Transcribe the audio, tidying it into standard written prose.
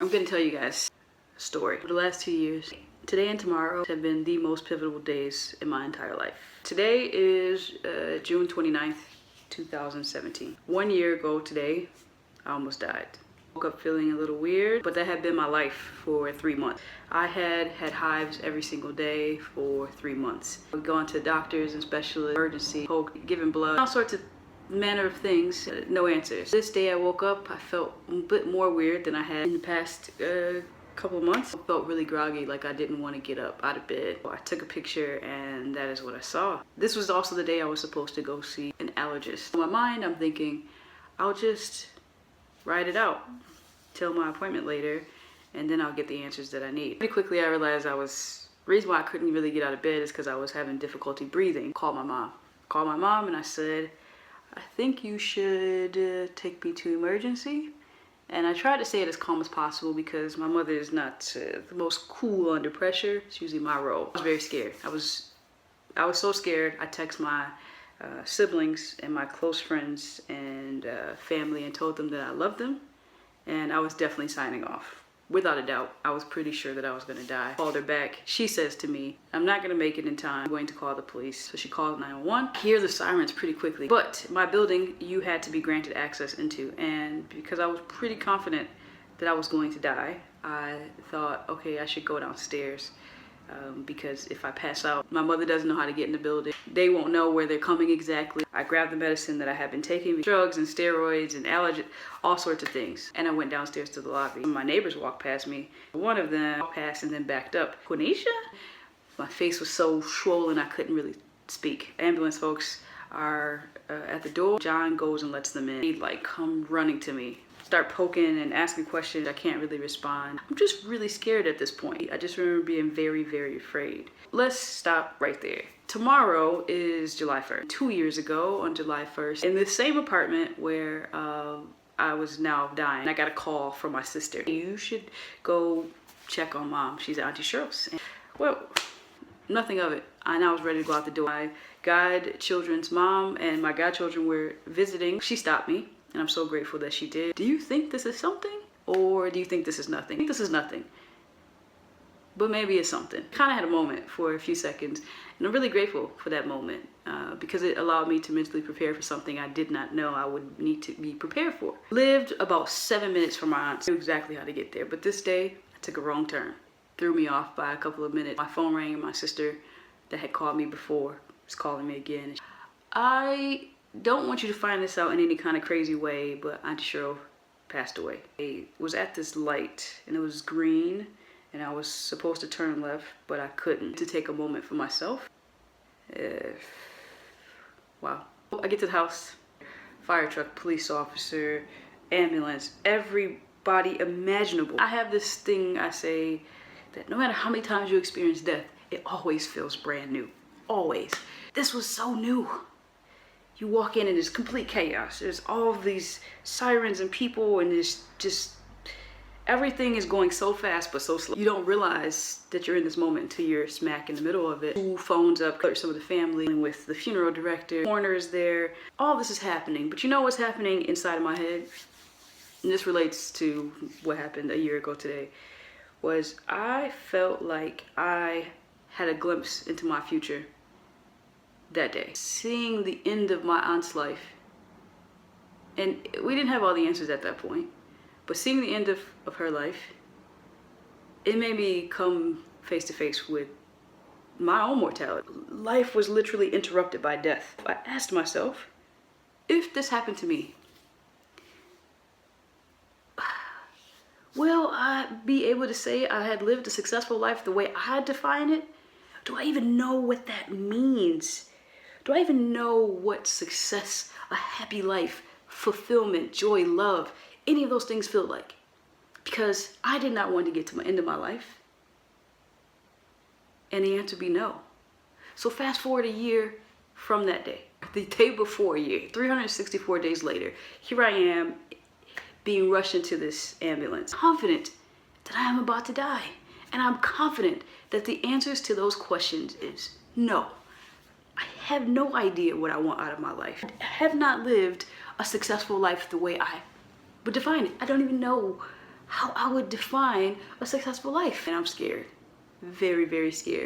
I'm gonna tell you guys a story. For the last 2 years, today and tomorrow have been the most pivotal days in my entire life. Today is June 29th, 2017. 1 year ago today, I almost died. Woke up feeling a little weird, but that had been my life for 3 months. I had hives every single day for 3 months. I've gone to doctors and specialists, emergency, given blood, all sorts of manner of things, no answers. This day I woke up, I felt a bit more weird than I had in the past couple of months. I felt really groggy, like I didn't want to get up out of bed. I took a picture and that is what I saw. This was also the day I was supposed to go see an allergist. In my mind, I'm thinking, I'll just write it out till my appointment later, and then I'll get the answers that I need. Pretty quickly I realized reason why I couldn't really get out of bed is because I was having difficulty breathing. Called my mom and I said, I think you should take me to emergency. And I tried to say it as calm as possible because my mother is not the most cool under pressure. It's usually my role. I was very scared. I was so scared. I texted my siblings and my close friends and family and told them that I loved them. And I was definitely signing off. Without a doubt, I was pretty sure that I was gonna die. Called her back. She says to me, I'm not gonna make it in time. I'm going to call the police. So she called 911. I hear the sirens pretty quickly. But my building, you had to be granted access into. And because I was pretty confident that I was going to die, I thought, okay, I should go downstairs. Because if I pass out, my mother doesn't know how to get in the building. They won't know where they're coming exactly. I grabbed the medicine that I had been taking, drugs and steroids and allergy, all sorts of things. And I went downstairs to the lobby. My neighbors walked past me. One of them walked past and then backed up. Quenisha? My face was so swollen I couldn't really speak. Ambulance folks are at the door. John goes and lets them in. He'd like come running to me. Start poking and asking questions. I can't really respond. I'm just really scared at this point. I just remember being very, very afraid. Let's stop right there. Tomorrow is July 1st. 2 years ago on July 1st, in the same apartment where I was now dying, I got a call from my sister. You should go check on mom. She's at Auntie Cheryl's. Well, nothing of it. I was ready to go out the door. My godchildren's mom and my godchildren were visiting. She stopped me. And I'm so grateful that she did. Do you think this is something? Or do you think this is nothing? I think this is nothing. But maybe it's something. Kind of had a moment for a few seconds. And I'm really grateful for that moment because it allowed me to mentally prepare for something I did not know I would need to be prepared for. Lived about 7 minutes from my aunt's. I knew exactly how to get there. But this day, I took a wrong turn. Threw me off by a couple of minutes. My phone rang and my sister that had called me before was calling me again. I don't want you to find this out in any kind of crazy way, but Auntie Cheryl passed away. I was at this light and it was green and I was supposed to turn left, but I couldn't. To take a moment for myself. Wow. I get to the house, fire truck, police officer, ambulance, everybody imaginable. I have this thing I say that no matter how many times you experience death, it always feels brand new. Always. This was so new. You walk in and there's complete chaos. There's all of these sirens and people and there's just, everything is going so fast but so slow. You don't realize that you're in this moment until you're smack in the middle of it. Who phones up, some of the family with the funeral director, coroner is there. All this is happening, but you know what's happening inside of my head? And this relates to what happened a year ago today, was I felt like I had a glimpse into my future that day. Seeing the end of my aunt's life, and we didn't have all the answers at that point, but seeing the end of her life, it made me come face to face with my own mortality. Life was literally interrupted by death. I asked myself, if this happened to me, will I be able to say I had lived a successful life the way I define it? Do I even know what that means? Do I even know what success, a happy life, fulfillment, joy, love, any of those things feel like? Because I did not want to get to the end of my life. And the answer would be no. So fast forward a year from that day, the day before a year, 364 days later, here I am being rushed into this ambulance, confident that I am about to die. And I'm confident that the answers to those questions is no. I have no idea what I want out of my life. I have not lived a successful life the way I would define it. I don't even know how I would define a successful life. And I'm scared. Very, very scared.